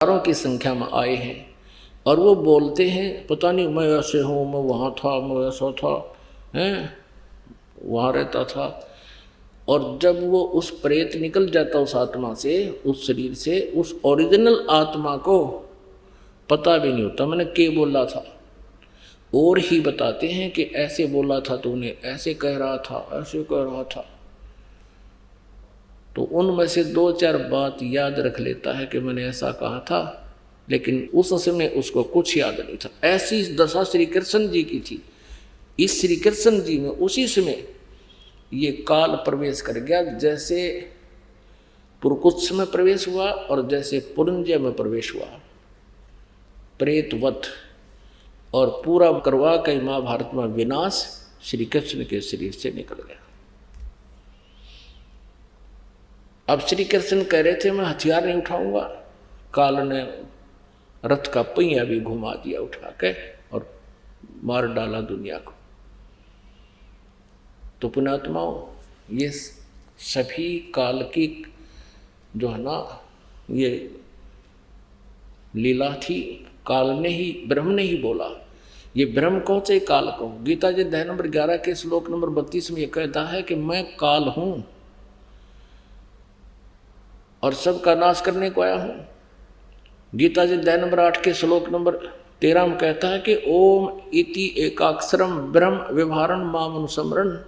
हजारों की संख्या में आए हैं और वो बोलते हैं पता नहीं मैं ऐसे हूँ, मैं वहाँ था, मैं ऐसा था, हैं वहाँ रहता था। और जब वो उस प्रेत निकल जाता उस आत्मा से, उस शरीर से, उस ओरिजिनल आत्मा को पता भी नहीं होता मैंने क्या बोला था। और ही बताते हैं कि ऐसे बोला था तूने, ऐसे कह रहा था, ऐसे कह रहा था। तो उनमें से दो चार बात याद रख लेता है कि मैंने ऐसा कहा था, लेकिन उस समय उसको कुछ याद नहीं था। ऐसी दशा श्री कृष्ण जी की थी। इस श्री कृष्ण जी में उसी समय ये काल प्रवेश कर गया, जैसे पुरकुत्स में प्रवेश हुआ और जैसे पुरंजय में प्रवेश हुआ, प्रेतवत। और पूरा करवा के महाभारत में विनाश श्री कृष्ण के शरीर से निकल गया। अब श्री कृष्ण कह रहे थे मैं हथियार नहीं उठाऊंगा, काल ने रथ का पहिया भी घुमा दिया उठा के और मार डाला दुनिया को। तो पुण्यात्माओं, ये सभी काल की जो है ना ये लीला थी। काल ने ही, ब्रह्म ने ही बोला। ये ब्रह्म कहो चाहे काल कहो। गीता जी अध्याय नंबर 11 के श्लोक नंबर 32 में यह कहता है कि मैं काल हूं और सबका नाश करने को आया हूं। गीता जी अध्याय नंबर 8 के श्लोक नंबर 13 में कहता है कि ओम इति एकाक्षरम ब्रह्म व्यवहारण माम अनुसमरण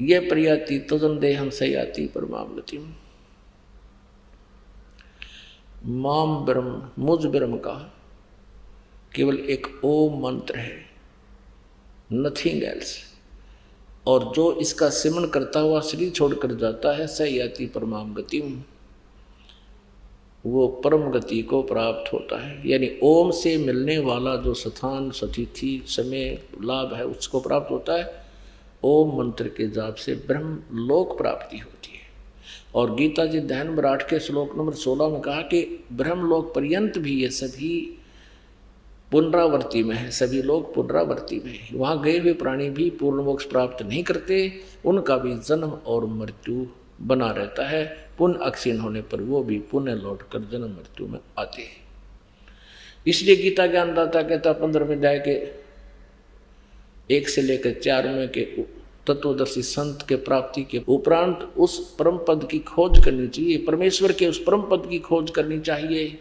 ये प्रयाति तदन देहम सयाति परमाम गतिम। माम ब्रह्म, मुझ ब्रह्म का केवल एक ओम मंत्र है, नथिंग एल्स। और जो इसका सिमरन करता हुआ शरीर छोड़कर जाता है सयाति परमाम गतिम, वो परम गति को प्राप्त होता है। यानी ओम से मिलने वाला जो स्थान, सतिथि, समय, लाभ है उसको प्राप्त होता है। ओम मंत्र के जाप से ब्रह्म लोक प्राप्ति होती है। और गीता जी अध्याय नंबर 8 के श्लोक नंबर 16 में कहा कि ब्रह्म लोक पर्यंत भी ये सभी पुनरावर्ती में है, सभी लोग पुनरावर्ती में है। वहाँ गए हुए प्राणी भी पूर्ण मोक्ष प्राप्त नहीं करते, उनका भी जन्म और मृत्यु बना रहता है। पुण्य अक्षीण होने पर वो भी पुण्य लौट कर जन्म मृत्यु में आते हैं। इसलिए गीता ज्ञानदाता कहता 15वें अध्याय के 1 से लेकर 4 में के तत्वदर्शी संत के प्राप्ति के उपरांत उस परम पद की खोज करनी चाहिए, परमेश्वर के उस परम पद की खोज करनी चाहिए,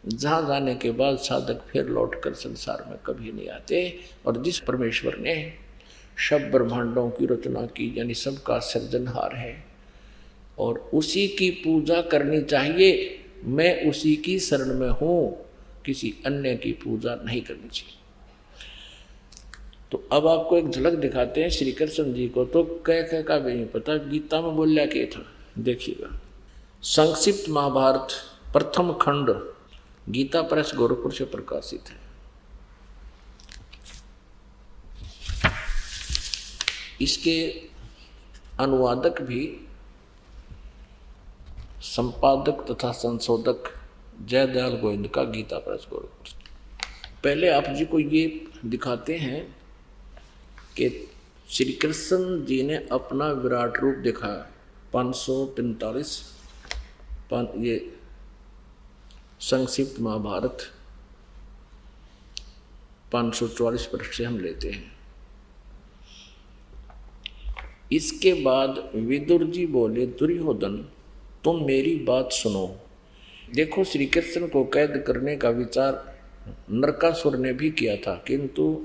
जहाँ जाने के बाद साधक फिर लौटकर संसार में कभी नहीं आते। और जिस परमेश्वर ने सब ब्रह्मांडों की रचना की, यानी सबका सृजनहार है, और उसी की पूजा करनी चाहिए। मैं उसी की शरण में हूँ, किसी अन्य की पूजा नहीं करनी चाहिए। तो अब आपको एक झलक दिखाते हैं श्री कृष्ण जी को, तो कह का भी नहीं पता गीता में बोलिया क्या था। देखिएगा, संक्षिप्त महाभारत प्रथम खंड गीता प्रेस गोरखपुर से प्रकाशित है। इसके अनुवादक भी संपादक तथा संशोधक जयदयाल गोविंद का गीता प्रेस गोरखपुर। पहले आप जी को ये दिखाते हैं कि श्री कृष्ण जी ने अपना विराट रूप दिखाया। 545 ये संक्षिप्त महाभारत 544 पृष्ठ से हम लेते हैं। इसके बाद विदुर जी बोले, दुर्योधन तुम मेरी बात सुनो। देखो, श्री कृष्ण को कैद करने का विचार नरकासुर ने भी किया था, किंतु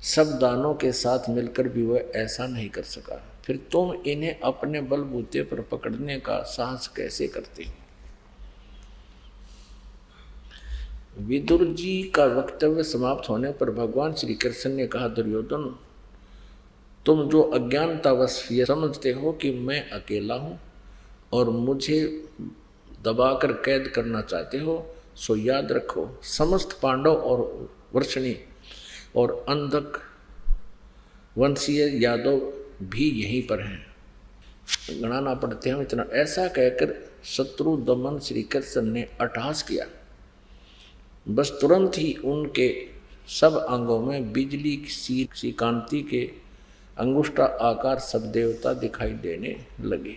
सब दानों के साथ मिलकर भी वह ऐसा नहीं कर सका। फिर तुम इन्हें अपने बलबूते पर पकड़ने का साहस कैसे करते हो? विदुर जी का वक्तव्य समाप्त होने पर भगवान श्री कृष्ण ने कहा, दुर्योधन तुम जो अज्ञानतावश ये समझते हो कि मैं अकेला हूँ और मुझे दबाकर कैद करना चाहते हो, सो याद रखो समस्त पांडव और वर्षणी और अंधक वंशीय यादव भी यहीं पर हैं। गणाना पड़ते हैं इतना। ऐसा कहकर शत्रु दमन श्री कृष्ण ने अट्टहास किया। बस तुरंत ही उनके सब अंगों में बिजली सी कांति के अंगुष्ठा आकार सब देवता दिखाई देने लगे।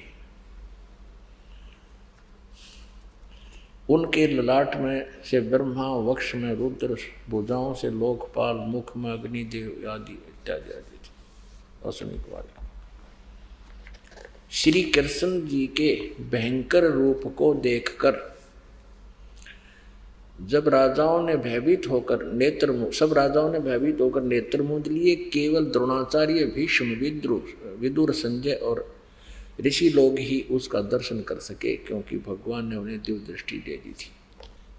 उनके ललाट में से ब्रह्मा, वक्ष में रुद्र, भुजाओं से लोकपाल, मुख में अग्निदेव आदि इत्यादि आदि थे। असनिक वाले श्री कृष्ण जी के भयंकर रूप को देखकर जब राजाओं ने भयभीत होकर नेत्र मूंद लिए, केवल द्रोणाचार्य, भीष्म, विदुर, संजय और ऋषि लोग ही उसका दर्शन कर सके, क्योंकि भगवान ने उन्हें दिव्य दृष्टि दे दी थी।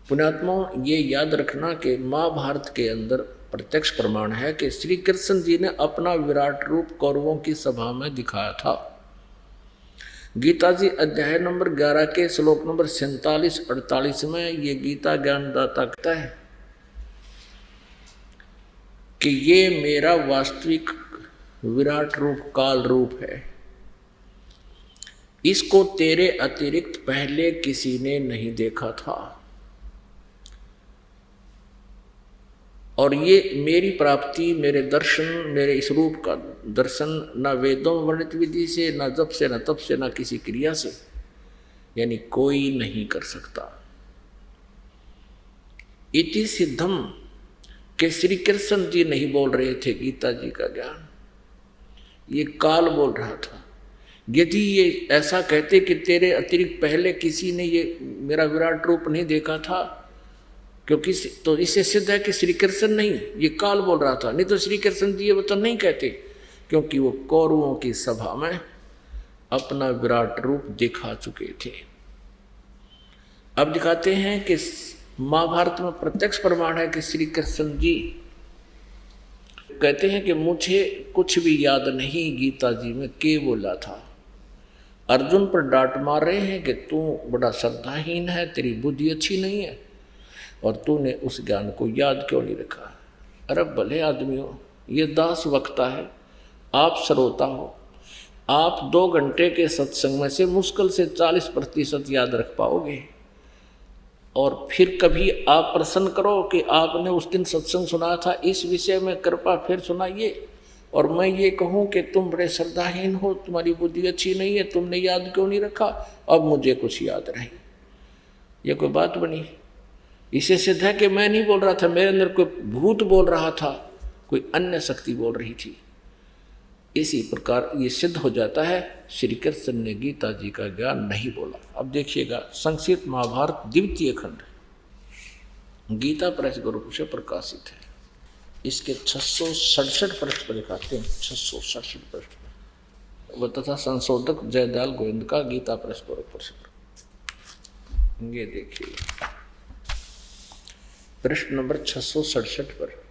पुण्यात्माओं, ये याद रखना कि महाभारत के अंदर प्रत्यक्ष प्रमाण है कि श्री कृष्ण जी ने अपना विराट रूप कौरवों की सभा में दिखाया था। गीता जी अध्याय नंबर 11 के श्लोक नंबर 47-48 में ये गीता ज्ञानदाता कहता है कि ये मेरा वास्तविक विराट रूप काल रूप है, इसको तेरे अतिरिक्त पहले किसी ने नहीं देखा था, और ये मेरी प्राप्ति, मेरे दर्शन, मेरे इस रूप का दर्शन न वेदों वर्णित विधि से, न जप से, न तप से, न किसी क्रिया से, यानी कोई नहीं कर सकता। इति सिद्धम के श्री कृष्ण जी नहीं बोल रहे थे गीता जी का ज्ञान, ये काल बोल रहा था। यदि ये ऐसा कहते कि तेरे अतिरिक्त पहले किसी ने ये मेरा विराट रूप नहीं देखा था, क्योंकि तो इससे सिद्ध है कि श्री कृष्ण नहीं, ये काल बोल रहा था। नहीं तो श्री कृष्ण जी ये वचन नहीं कहते, क्योंकि वो कौरवों की सभा में अपना विराट रूप दिखा चुके थे। अब दिखाते हैं कि महाभारत में प्रत्यक्ष प्रमाण है कि श्री कृष्ण जी कहते हैं कि मुझे कुछ भी याद नहीं गीता जी में के बोला था। अर्जुन पर डांट मार रहे हैं कि तू बड़ा श्रद्धाहीन है, तेरी बुद्धि अच्छी नहीं है, और तूने उस ज्ञान को याद क्यों नहीं रखा। अरे भले आदमी हो, ये दास वक्ता है, आप श्रोता हो, आप 2 घंटे के सत्संग में से मुश्किल से 40% याद रख पाओगे, और फिर कभी आप प्रश्न करो कि आपने उस दिन सत्संग सुना था, इस विषय में कृपा फिर सुनाइए, और मैं ये कहूँ कि तुम बड़े श्रद्धाहीन हो, तुम्हारी बुद्धि अच्छी नहीं है, तुमने याद क्यों नहीं रखा, अब मुझे कुछ याद नहीं। ये कोई बात बनी? इसे सिद्ध है कि मैं नहीं बोल रहा था, मेरे अंदर कोई भूत बोल रहा था, कोई अन्य शक्ति बोल रही थी। इसी प्रकार ये सिद्ध हो जाता है श्री कृष्ण ने गीता जी का ज्ञान नहीं बोला। अब देखिएगा, संक्षिप्त महाभारत द्वितीय खंड गीता प्रेस ग्रुप से प्रकाशित है। इसके 667 पृष्ठ पर दिखाते हैं, 667 पृष्ठ पर वो तथा संशोधक जयदयाल गोविंद का गीता प्रेस ग्रुप पर। ये देखिए पृष्ठ नंबर 667 पर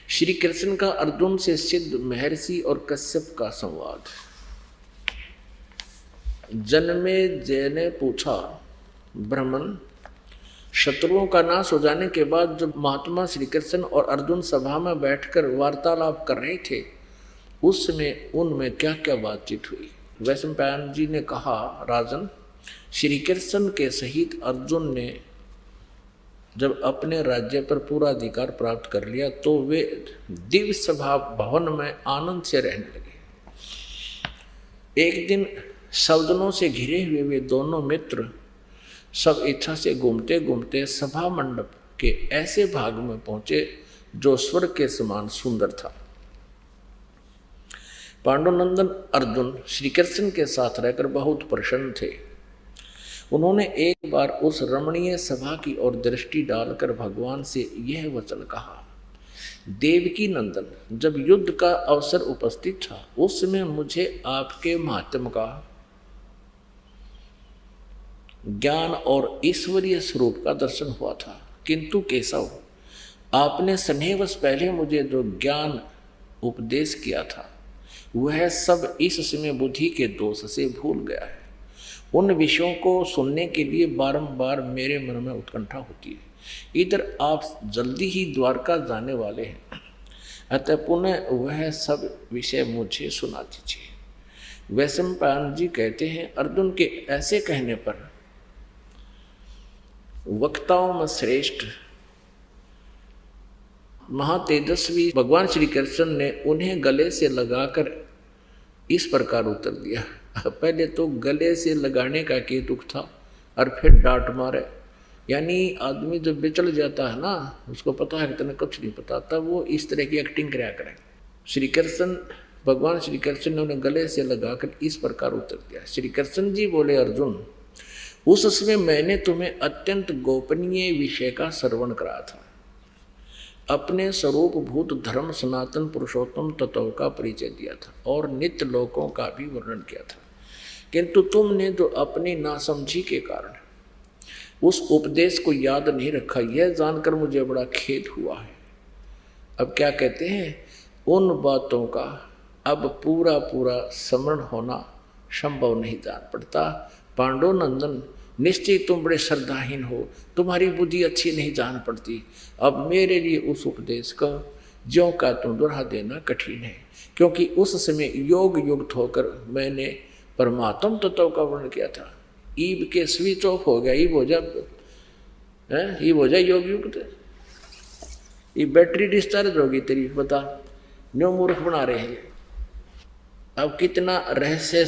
श्री कृष्ण का अर्जुन से सिद्ध महर्षि और कश्यप का संवाद। जन्मेजय ने पूछा, ब्राह्मण, शत्रुओं का नाश हो जाने के बाद जब महात्मा श्री कृष्ण और अर्जुन सभा में बैठकर वार्तालाप कर रहे थे, उस समय उनमें क्या क्या बातचीत हुई। वैशंपायन जी ने कहा, राजन, श्री कृष्ण के सहित अर्जुन ने जब अपने राज्य पर पूरा अधिकार प्राप्त कर लिया तो वे दिव्य सभा भवन में आनंद से रहने लगे। एक दिन सवदनों से घिरे हुए वे दोनों मित्र सब इच्छा से घूमते घूमते सभा मंडप के ऐसे भाग में पहुंचे जो स्वर्ग के समान सुंदर था। पांडुनंदन अर्जुन श्री कृष्ण के साथ रहकर बहुत प्रसन्न थे। उन्होंने एक बार उस रमणीय सभा की ओर दृष्टि डालकर भगवान से यह वचन कहा, देवकी नंदन, जब युद्ध का अवसर उपस्थित था उस समय मुझे आपके महात्म्य का ज्ञान और ईश्वरीय स्वरूप का दर्शन हुआ था, किंतु केशव, आपने स्नेहवश पहले मुझे जो ज्ञान उपदेश किया था वह सब इस समय बुद्धि के दोष से भूल गया है। उन विषयों को सुनने के लिए बारंबार मेरे मन में उत्कंठा होती है। इधर आप जल्दी ही द्वारका जाने वाले हैं, अतः पुनः वह सब विषय मुझे सुना दीजिए। वैशंपायन जी कहते हैं, अर्जुन के ऐसे कहने पर वक्ताओं में श्रेष्ठ महातेजस्वी भगवान श्री कृष्ण ने उन्हें गले से लगाकर इस प्रकार उत्तर दिया, पहले तो गले से लगाने का के दुख था और फिर डांट मारे। यानी आदमी जब बिचल जाता है ना, उसको पता है कि तेने कुछ नहीं पता, तब वो इस तरह की एक्टिंग कराया करें। श्री कृष्ण, भगवान श्री कृष्ण ने उन्हें गले से लगाकर इस प्रकार उत्तर दिया। श्री कृष्ण जी बोले, अर्जुन उस समय मैंने तुम्हें अत्यंत गोपनीय विषय का श्रवण करा था, अपने स्वरूप भूत धर्म सनातन पुरुषोत्तम तत्व का परिचय दिया था और नित्य लोकों का भी वर्णन किया था, किंतु तुमने जो अपनी नासमझी के कारण उस उपदेश को याद नहीं रखा, यह जानकर मुझे बड़ा खेद हुआ है। अब क्या कहते हैं, उन बातों का अब पूरा पूरा स्मरण होना संभव नहीं जान पड़ता। पांडव नंदन, निश्चय तुम बड़े श्रद्धाहीन हो, तुम्हारी बुद्धि अच्छी नहीं जान पड़ती। अब मेरे लिए उस उपदेश का ज्यों का तुम दोहरा देना कठिन है, क्योंकि उस समय योग युक्त होकर मैंने परमात्म तत्व का वर्णन किया था। ईब के स्विच ऑफ हो गया, ईब हो जाए योग युक्त, ये बैटरी डिस्चार्ज होगी तेरी, बता न्यू मूर्ख बना रहे हैं। अब कितना रहस्य